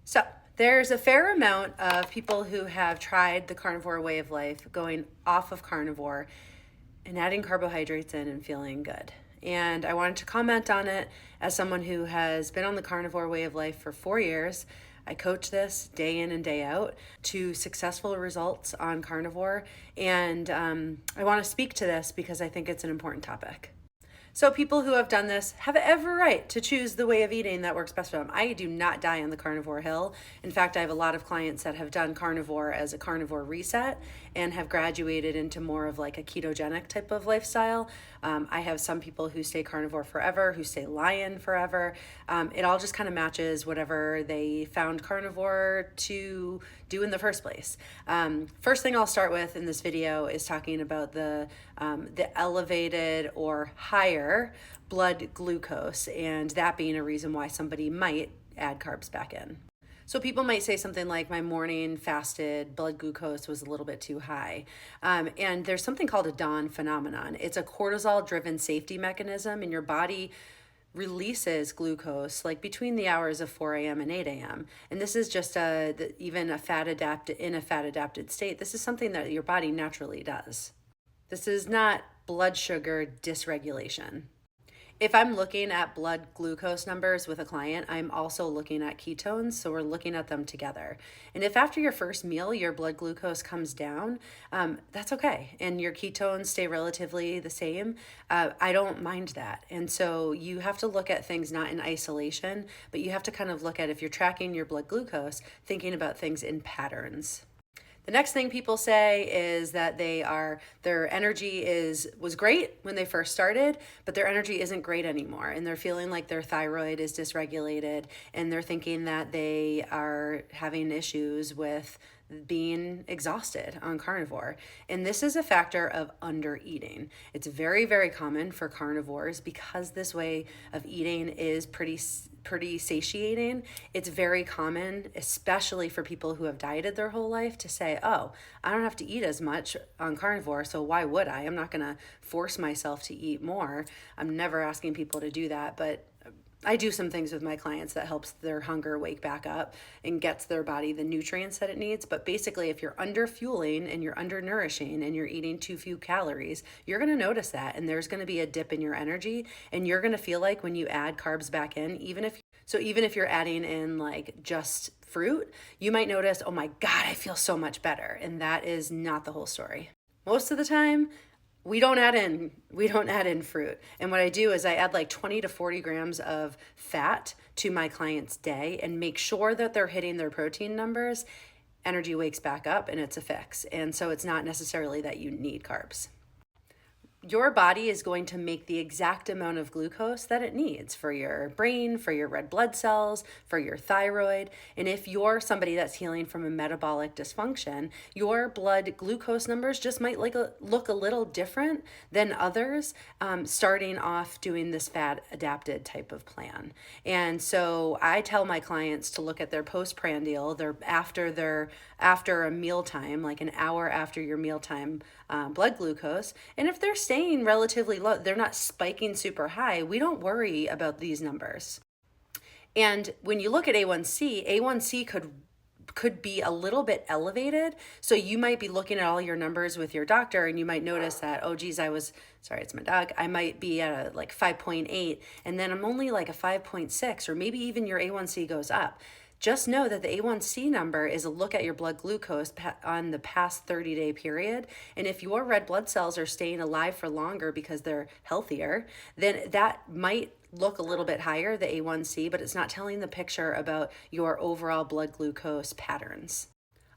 So there's a fair amount of people who have tried the carnivore way of life, going off of carnivore and adding carbohydrates in and feeling good. And I wanted to comment on it as someone who has been on the carnivore way of life for 4 years. I coach this day in and day out to successful results on carnivore. And I want to speak to this because I think it's an important topic. So people who have done this have every right to choose the way of eating that works best for them. I do not die on the carnivore hill. In fact, I have a lot of clients that have done carnivore as a carnivore reset and have graduated into more of like a ketogenic type of lifestyle. I have some people who stay carnivore forever, who stay lion forever. It all just kind of matches whatever they found carnivore to do in the first place. First thing I'll start with in this video is talking about the elevated or higher blood glucose, and that being a reason why somebody might add carbs back in. So people might say something like, my morning fasted blood glucose was a little bit too high. And there's something called a dawn phenomenon. It's a cortisol-driven safety mechanism, and your body releases glucose like between the hours of 4 a.m. and 8 a.m. And this is just even a fat adapted state. This is something that your body naturally does. This is not blood sugar dysregulation. If I'm looking at blood glucose numbers with a client, I'm also looking at ketones, so we're looking at them together. And if after your first meal your blood glucose comes down, that's okay, and your ketones stay relatively the same, I don't mind that. And so you have to look at things not in isolation, but you have to kind of look at, if you're tracking your blood glucose, thinking about things in patterns. The next thing people say is that their energy was great when they first started, but their energy isn't great anymore, and they're feeling like their thyroid is dysregulated, and they're thinking that they are having issues with being exhausted on carnivore. And this is a factor of under eating. It's very, very common for carnivores because this way of eating is pretty satiating. It's very common, especially for people who have dieted their whole life, to say, oh, I don't have to eat as much on carnivore, so why would I? I'm not going to force myself to eat more. I'm never asking people to do that, but I do some things with my clients that helps their hunger wake back up and gets their body the nutrients that it needs. But basically, if you're under fueling and you're under nourishing and you're eating too few calories, you're going to notice that, and there's going to be a dip in your energy, and you're going to feel like when you add carbs back in, even if you're adding in like just fruit, you might notice, oh my God, I feel so much better. And that is not the whole story. Most of the time, we don't add in fruit. And what I do is I add like 20 to 40 grams of fat to my client's day and make sure that they're hitting their protein numbers. Energy wakes back up and it's a fix. And so it's not necessarily that you need carbs. Your body is going to make the exact amount of glucose that it needs for your brain, for your red blood cells, for your thyroid. And if you're somebody that's healing from a metabolic dysfunction, your blood glucose numbers just might look a little different than others starting off doing this fat adapted type of plan. And so I tell my clients to look at their postprandial, after a mealtime, like an hour after your mealtime blood glucose. And if they're staying relatively low, they're not spiking super high, we don't worry about these numbers. And when you look at A1C could be a little bit elevated. So you might be looking at all your numbers with your doctor and you might notice that, oh geez, sorry, it's my dog. I might be at a like 5.8 and then I'm only like a 5.6, or maybe even your A1C goes up. Just know that the A1C number is a look at your blood glucose on the past 30-day period. And if your red blood cells are staying alive for longer because they're healthier, then that might look a little bit higher, the A1C, but it's not telling the picture about your overall blood glucose patterns.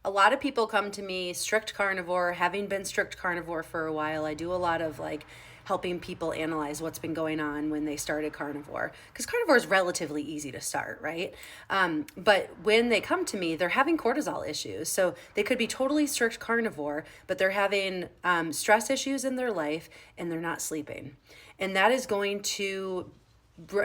A lot of people come to me strict carnivore, having been strict carnivore for a while. I do a lot of like helping people analyze what's been going on when they started carnivore, because carnivore is relatively easy to start, right? But when they come to me, they're having cortisol issues. So they could be totally strict carnivore, but they're having stress issues in their life and they're not sleeping. And that is going to,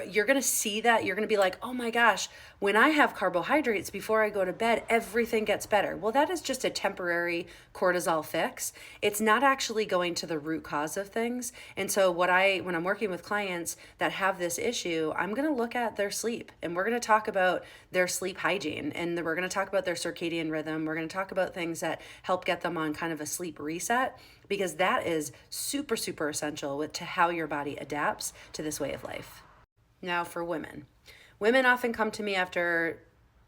you're going to see that. You're going to be like, oh my gosh, When I have carbohydrates before I go to bed, everything gets better. Well, that is just a temporary cortisol fix. It's not actually going to the root cause of things. And so when I'm working with clients that have this issue, I'm going to look at their sleep, and we're going to talk about their sleep hygiene, and we're going to talk about their circadian rhythm. We're going to talk about things that help get them on kind of a sleep reset, because that is super, super essential to how your body adapts to this way of life. Now for women. Women often come to me after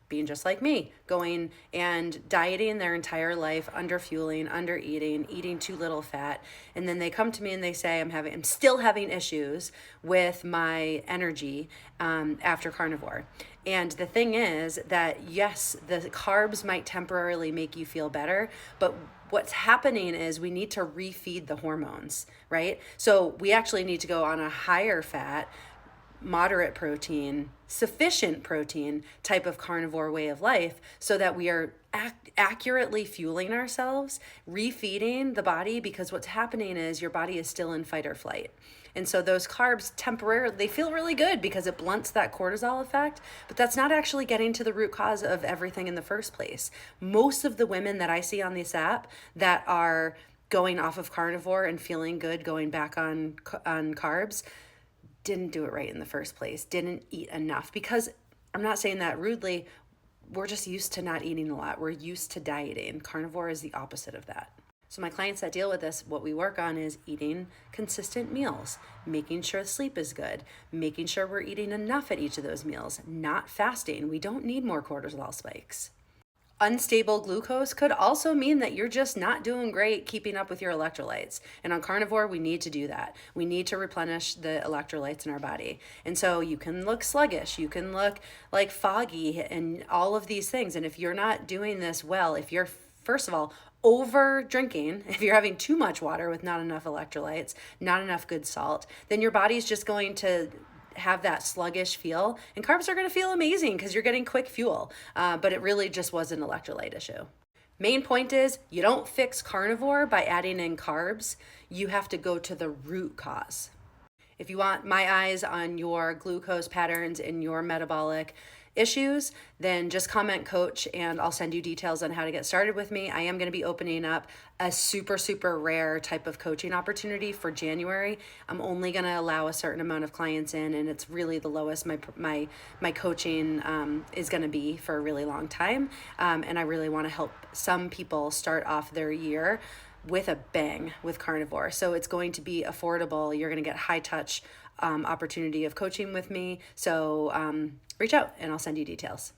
being just like me, going and dieting their entire life, under fueling, under eating, eating too little fat. And then they come to me and they say, I'm still having issues with my energy after carnivore. And the thing is that, yes, the carbs might temporarily make you feel better, but what's happening is we need to refeed the hormones, right? So we actually need to go on a higher fat, moderate protein, sufficient protein type of carnivore way of life, so that we are accurately fueling ourselves, refeeding the body, because what's happening is your body is still in fight or flight. And so those carbs temporarily, they feel really good because it blunts that cortisol effect, but that's not actually getting to the root cause of everything in the first place. Most of the women that I see on this app that are going off of carnivore and feeling good, going back on carbs, didn't do it right in the first place, didn't eat enough. Because I'm not saying that rudely, we're just used to not eating a lot. We're used to dieting. Carnivore is the opposite of that. So my clients that deal with this, what we work on is eating consistent meals, making sure sleep is good, making sure we're eating enough at each of those meals, not fasting. We don't need more cortisol spikes. Unstable glucose could also mean that you're just not doing great keeping up with your electrolytes. And on carnivore, we need to do that. We need to replenish the electrolytes in our body. And so you can look sluggish, you can look like foggy, and all of these things. And if you're not doing this well, if you're, first of all, over drinking, if you're having too much water with not enough electrolytes, not enough good salt, then your body's just going to have that sluggish feel, and carbs are going to feel amazing because you're getting quick fuel, but it really just was an electrolyte issue. Main point is, you don't fix carnivore by adding in carbs. You have to go to the root cause. If you want my eyes on your glucose patterns and your metabolic issues, then just comment coach and I'll send you details on how to get started with me. I am going to be opening up a super, super rare type of coaching opportunity for January. I'm only going to allow a certain amount of clients in, and it's really the lowest my coaching is going to be for a really long time. And I really want to help some people start off their year with a bang with carnivore. So it's going to be affordable. You're going to get high touch opportunity of coaching with me. So reach out and I'll send you details.